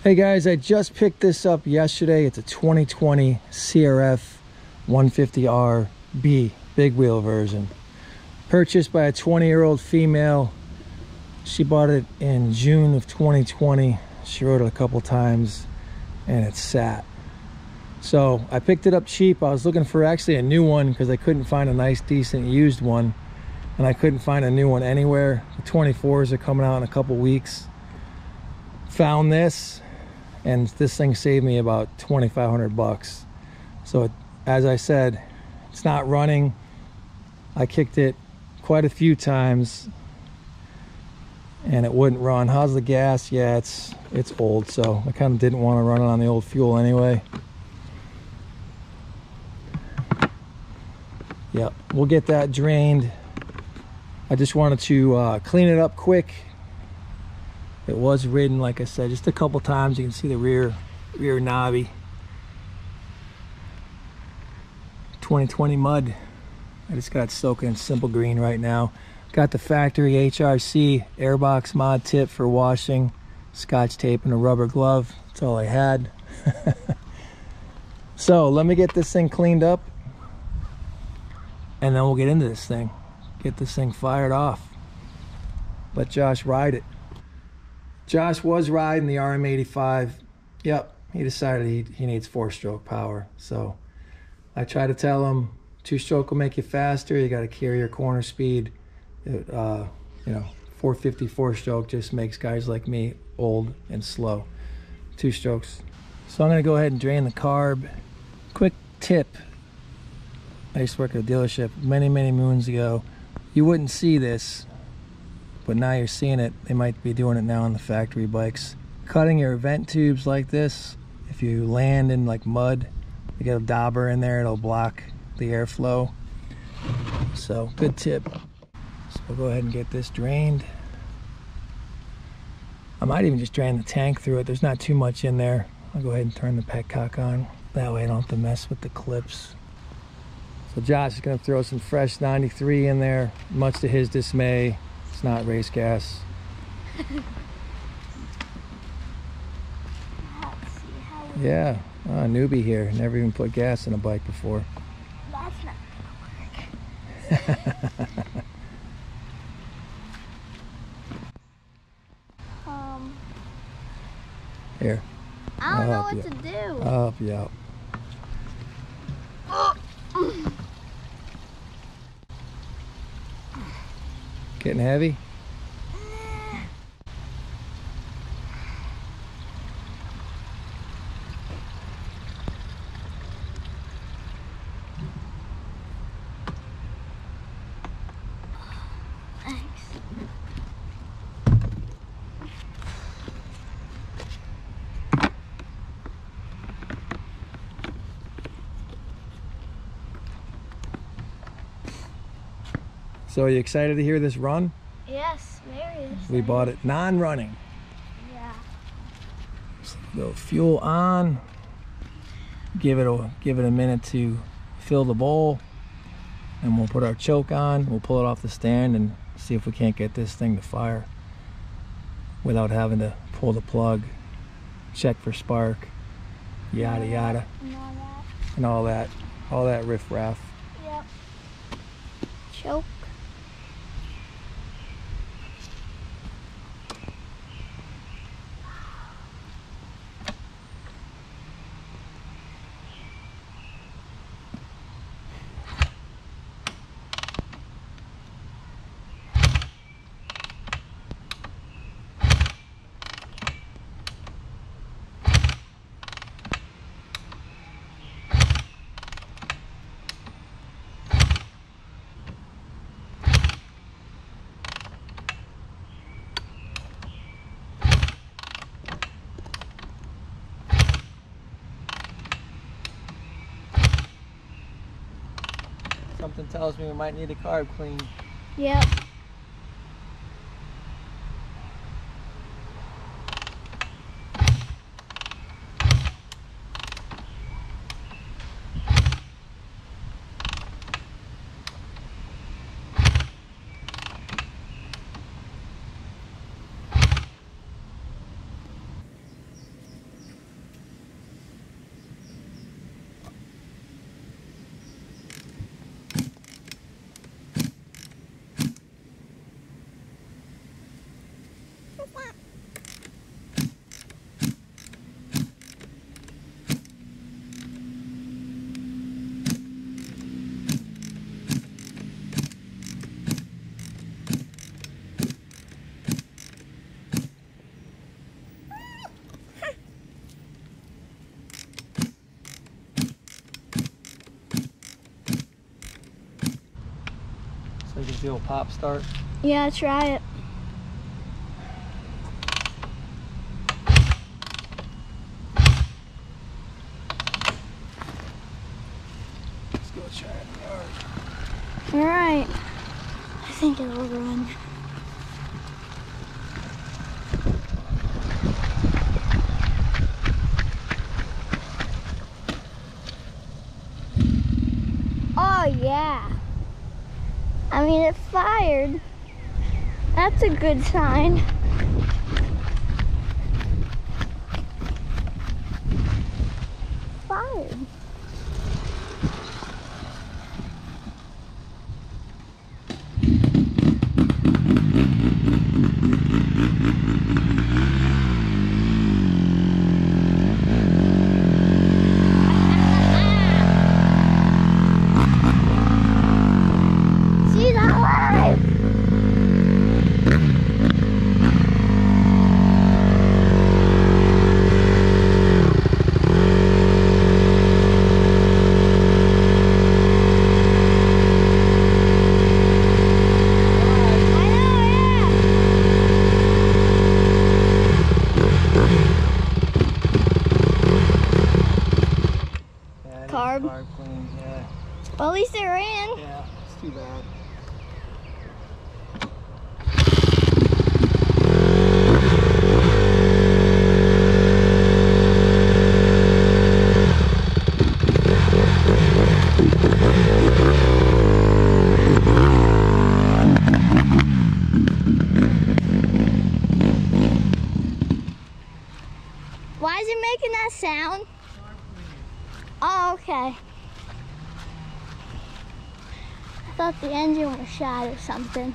Hey guys, I just picked this up yesterday. It's a 2020 CRF150R B, big wheel version. Purchased by a 20-year-old female. She bought it in June of 2020. She rode it a couple times and it sat. So I picked it up cheap. I was looking for actually a new one because I couldn't find a nice, decent used one. And I couldn't find a new one anywhere. The 24s are coming out in a couple weeks. Found this. And this thing saved me about 2,500 bucks. So as I said, it's not running. I kicked it quite a few times and it wouldn't run. How's the gas? Yeah, it's old, so I kind of didn't want to run it on the old fuel anyway. Yep, we'll get that drained. I just wanted to clean it up quick. It was ridden, like I said, just a couple times. You can see the rear knobby. 2020 mud. I just got it soaking in simple green right now. Got the factory HRC airbox mod tip for washing, scotch tape and a rubber glove. That's all I had. So let me get this thing cleaned up and then we'll get into this thing. Get this thing fired off. Let Josh ride it. Josh was riding the RM85. Yep, he decided he needs 4-stroke power. So I try to tell him 2-stroke will make you faster. You got to carry your corner speed. You know, 450 4-stroke just makes guys like me old and slow. 2 strokes. So I'm going to go ahead and drain the carb. Quick tip. I used to work at a dealership many moons ago. You wouldn't see this, but now you're seeing it. They might be doing it now on the factory bikes. Cutting your vent tubes like this, if you land in like mud, you get a dauber in there, it'll block the airflow. So good tip. So we'll go ahead and get this drained. I might even just drain the tank through it. There's not too much in there. I'll go ahead and turn the petcock on. That way I don't have to mess with the clips. So Josh is gonna throw some fresh 93 in there, much to his dismay. It's not race gas. Yeah, newbie here. Never even put gas in a bike before. That's not gonna work. Here. I don't know what to do. I'll help you out. Getting heavy? Thanks. So are you excited to hear this run? Yes, very excited. We bought it non-running. Yeah. So go fuel on. Give it a minute to fill the bowl, and we'll put our choke on. We'll pull it off the stand and see if we can't get this thing to fire without having to pull the plug, check for spark, yada yada, and all that riff-raff. Yep. Choke. Something tells me we might need a carb clean. Yep. Use the old pop start. Yeah, try it. Let's go try it in the yard. Alright. I think it'll run. Oh yeah. I mean, it fired. That's a good sign. Fired. She's alive! Carb. Carb clean, yeah. Well, at least it ran. Yeah, it's too bad. Why is it making that sound? Oh, okay. I thought the engine was shot or something.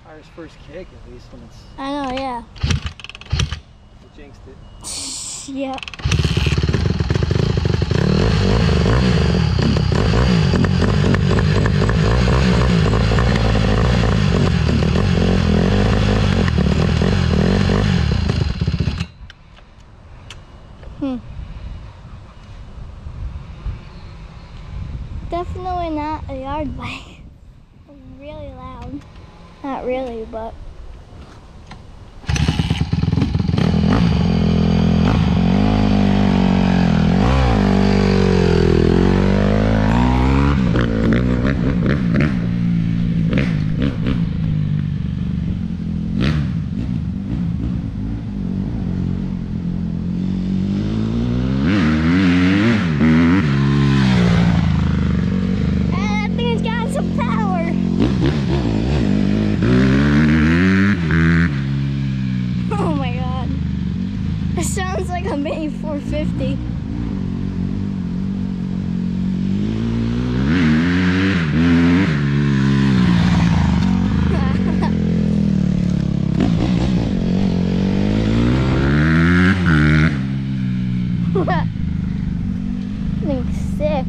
Fire's first kick, at least when it's. I know, yeah. You jinxed it. Yep. Definitely not a yard bike. Really loud. Not really, but. And that thing's got some power. Oh my god. It sounds like a mini 450. Thing's sick.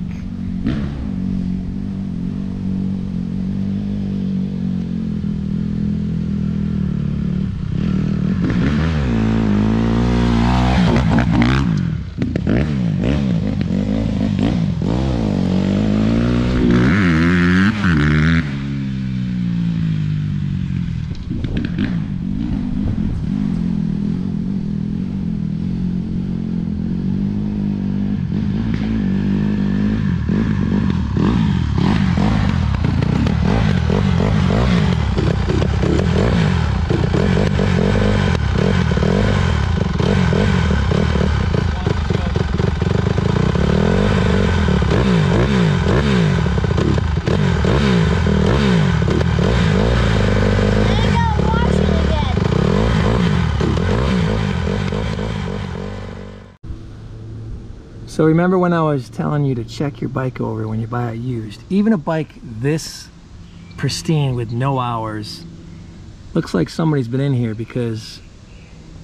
So remember when I was telling you to check your bike over when you buy it used? Even a bike this pristine with no hours looks like somebody's been in here, because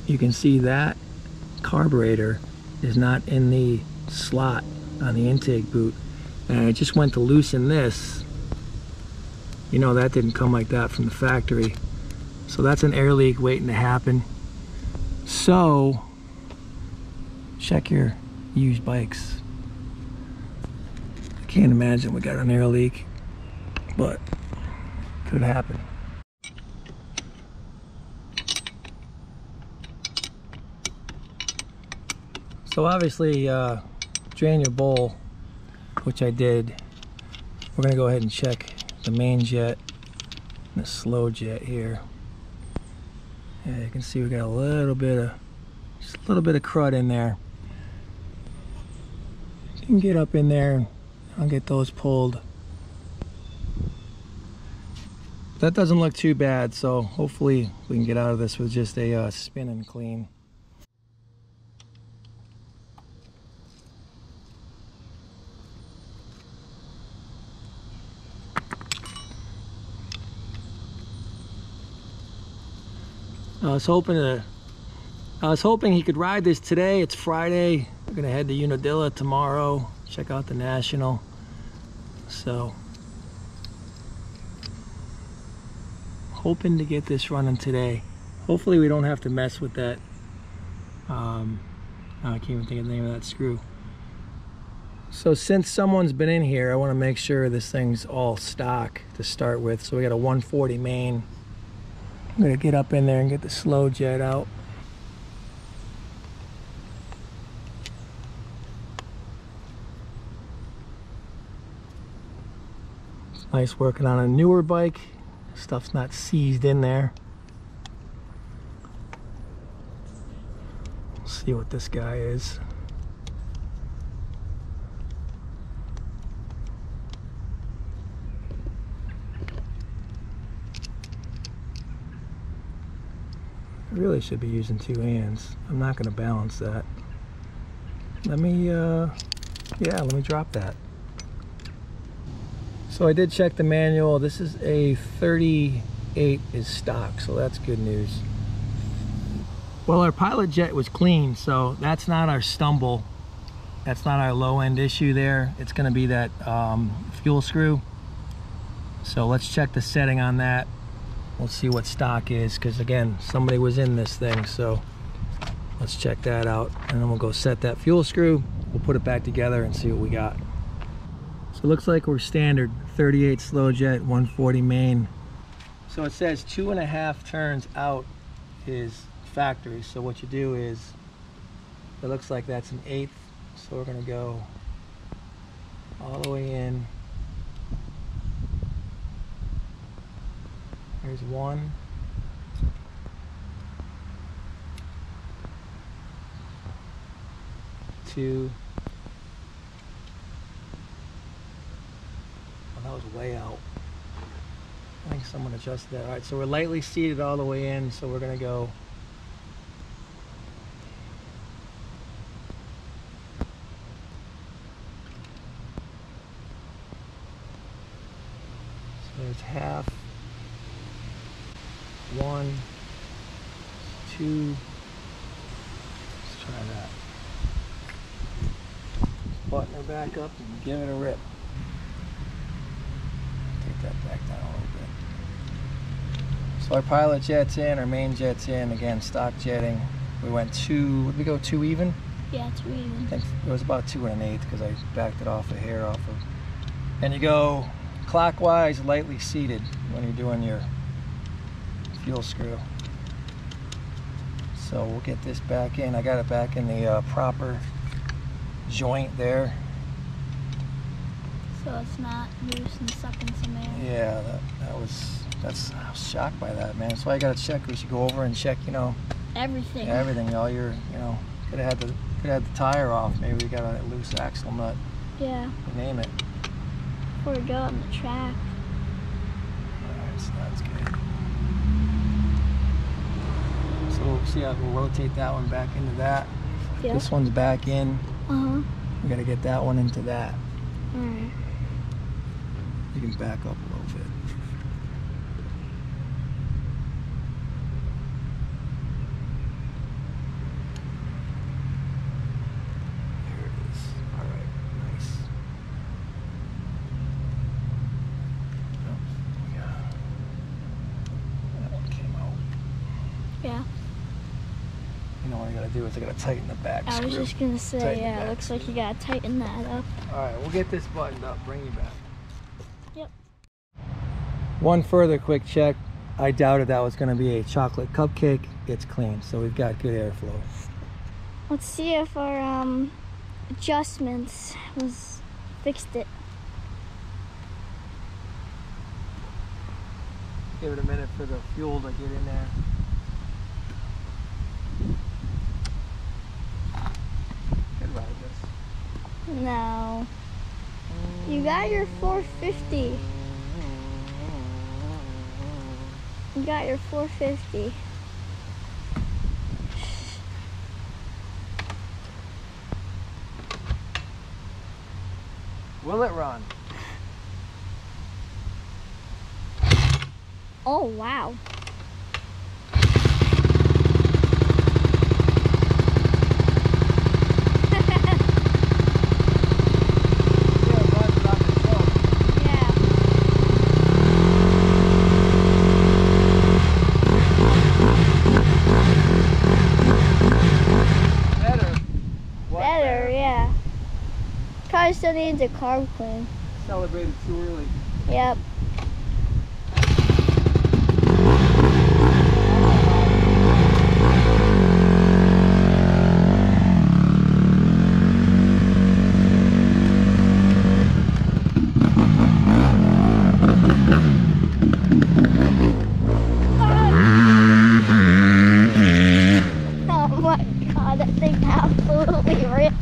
you can see that carburetor is not in the slot on the intake boot, and I just went to loosen this. You know, that didn't come like that from the factory, so that's an air leak waiting to happen. So check your used bikes. I can't imagine we got an air leak, but could happen. So obviously, drain your bowl, which I did. We're gonna go ahead and check the main jet and the slow jet here. Yeah, you can see we got a little bit of, just a little bit of crud in there. You can get up in there and I'll get those pulled. That doesn't look too bad, so hopefully we can get out of this with just a spin and clean. I was hoping he could ride this today. It's Friday. We're gonna head to Unadilla tomorrow, check out the National. So, hoping to get this running today. Hopefully we don't have to mess with that. I can't even think of the name of that screw. So since someone's been in here, I want to make sure this thing's all stock to start with. So we got a 140 main. I'm gonna get up in there and get the slow jet out. It's nice working on a newer bike. Stuff's not seized in there. We'll see what this guy is. I really should be using two hands. I'm not going to balance that. Let me drop that. So I did check the manual. This is a 38 is stock, so that's good news. Well, our pilot jet was clean, so that's not our stumble. That's not our low end issue there. It's going to be that fuel screw. So let's check the setting on that. We'll see what stock is, because again, somebody was in this thing, so let's check that out, and then we'll go set that fuel screw. We'll put it back together and see what we got. So it looks like we're standard 38 slow jet, 140 main. So it says 2.5 turns out is factory. So what you do is, it looks like that's an 1/8. So we're gonna go all the way in. There's 1, 2. Oh, that was way out. I think someone adjusted that. All right, so we're lightly seated all the way in, so we're gonna go. So there's half. 1, 2. Let's try that. Button her back up and give it a rip. Take that back down a little bit. So our pilot jet's in, our main jet's in. Again, stock jetting. We went 2. Did we go 2 even? Yeah, 2 even. I think it was about 2 1/8 because I backed it off a hair off of. And you go clockwise, lightly seated when you're doing your fuel screw. So we'll get this back in. I got it back in the proper joint there. So it's not loose and sucking some air. Yeah, I was shocked by that, man. So I got to check. We should go over and check, Everything. everything. All your, could have had the tire off. Maybe we got a loose axle nut. Yeah. You name it. Before we go on the track. Alright, so that's good. So we'll see how we'll rotate that one back into that. Yep. This one's back in. Uh-huh. We gotta get that one into that. Alright. You can back up a little bit. There it is. Alright, nice. Oh, yeah. That one came out. Yeah. You know all you gotta do is I gotta tighten the back I screw. was just gonna say, Tighten the yeah, it back looks like you gotta tighten that up. Alright, we'll get this buttoned up, bring you back. Yep. One further quick check. I doubted that was gonna be a chocolate cupcake. It's clean, so we've got good airflow. Let's see if our adjustments fixed it. Give it a minute for the fuel to get in there. Could ride this. No. You got your 450. You got your 450. Will it run? Oh, wow. Probably still needs a carb clean. Celebrated too early. Yep. Oh my god, that thing absolutely rips.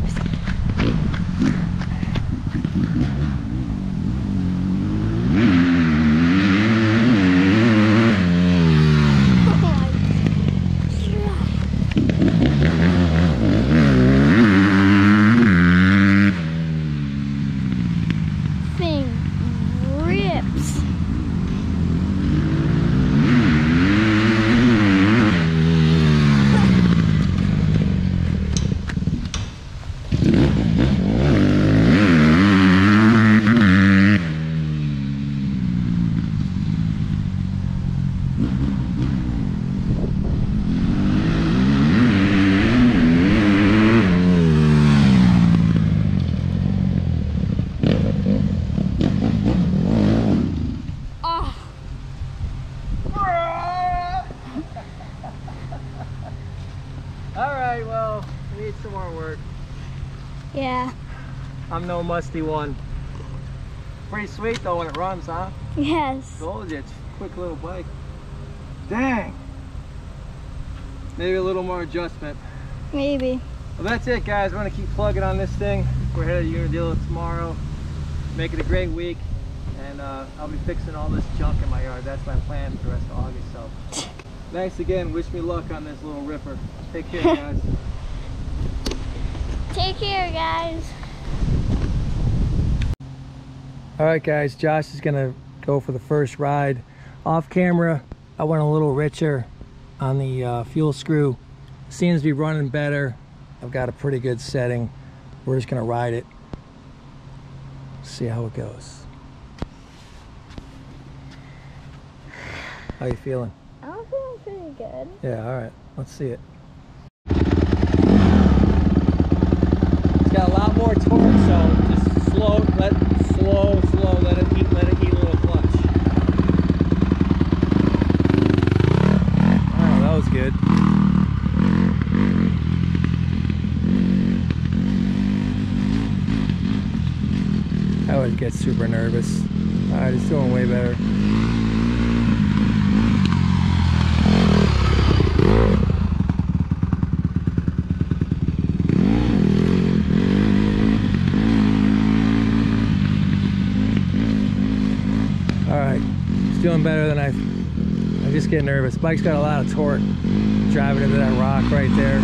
Alright, well, we need some more work. Yeah. I'm no musty one. Pretty sweet though when it runs, huh? Yes. Told you, it's a quick little bike. Dang. Maybe a little more adjustment. Maybe. Well, that's it, guys. We're going to keep plugging on this thing. We're headed to Unadilla tomorrow. Make it a great week. And I'll be fixing all this junk in my yard. That's my plan for the rest of August. So, thanks again. Wish me luck on this little ripper. Take care, guys. Take care, guys. All right, guys. Josh is going to go for the first ride. Off camera, I went a little richer on the fuel screw. Seems to be running better. I've got a pretty good setting. We're just going to ride it. See how it goes. How you feeling? I'm feeling pretty good. Yeah, all right. Let's see it. It's got a lot more torque, so just slow, let it eat a little clutch. Oh, that was good. I always get super nervous. All right, it's doing way better. Doing better than I just get nervous. Bike's got a lot of torque. Driving into that rock right there.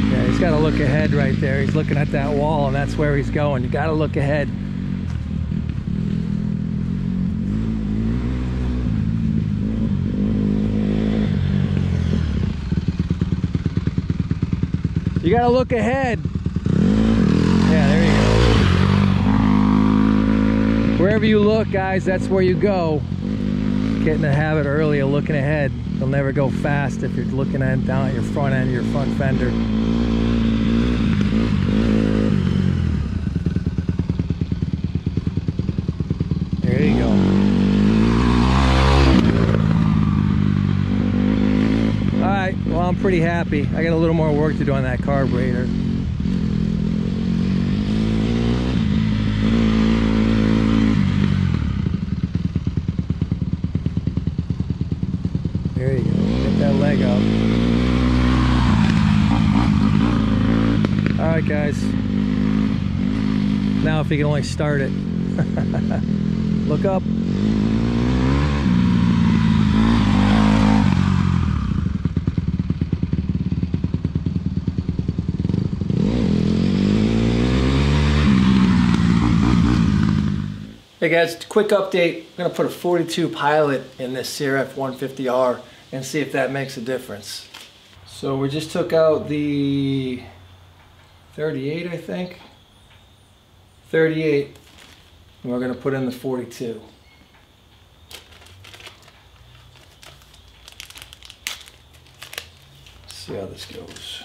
Yeah, he's got to look ahead right there. He's looking at that wall, and that's where he's going. You got to look ahead. You gotta look ahead. Yeah, there you go. Wherever you look, guys, that's where you go. Get in the habit early of looking ahead. You'll never go fast if you're looking down at your front end of your front fender. There you go. Alright, well, I'm pretty happy. I got a little more work to do on that carburetor. There you go. Get that leg up. Alright, guys. Now if you can only start it. Look up. Hey guys, quick update. I'm going to put a 42 Pilot in this CRF150R and see if that makes a difference. So we just took out the 38, I think. 38. And we're going to put in the 42. Let's see how this goes.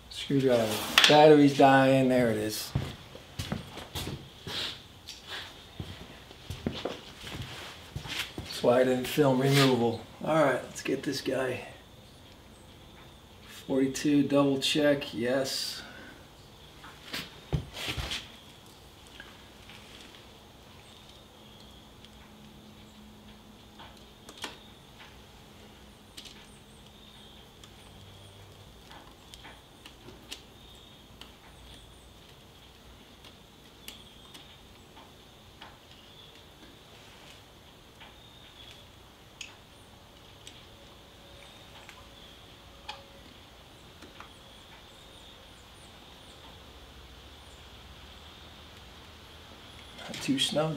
Screwdriver. Battery's dying. There it is. That's why I didn't film removal. Alright, let's get this guy. 42, double check, yes. Not too snug.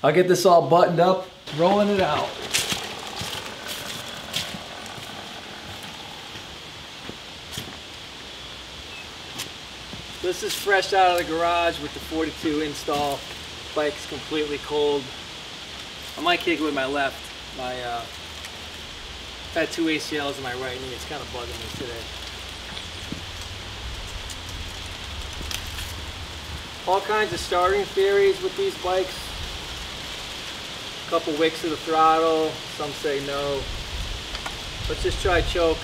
I'll get this all buttoned up, rolling it out. This is fresh out of the garage with the 42 install. Bike's completely cold. I might kick it with my left. I've had 2 ACLs in my right knee. It's kind of bugging me today. All kinds of starting theories with these bikes. A couple wicks of the throttle. Some say no. Let's just try choke.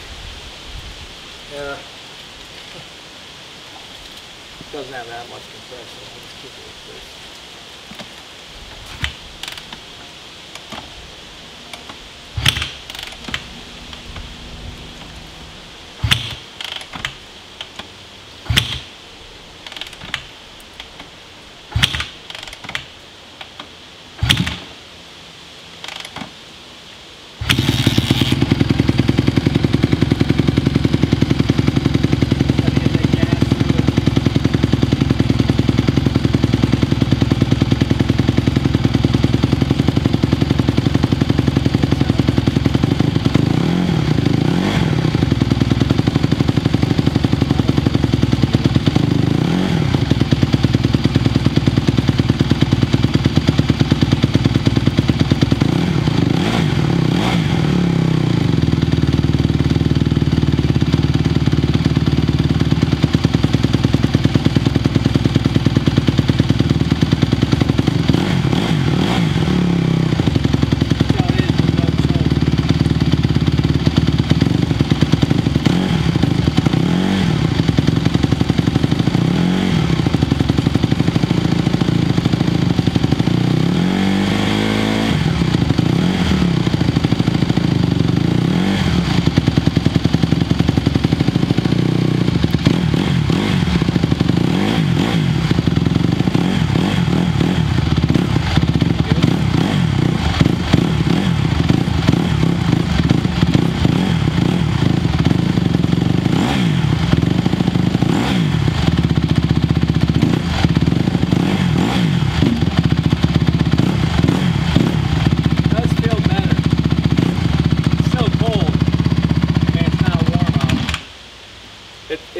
Yeah. Doesn't have that much compression. Let's keep it with this.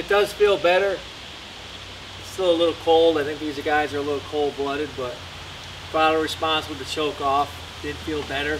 it does feel better. It's still a little cold. I think these guys are a little cold-blooded, but throttle response with the choke off did feel better.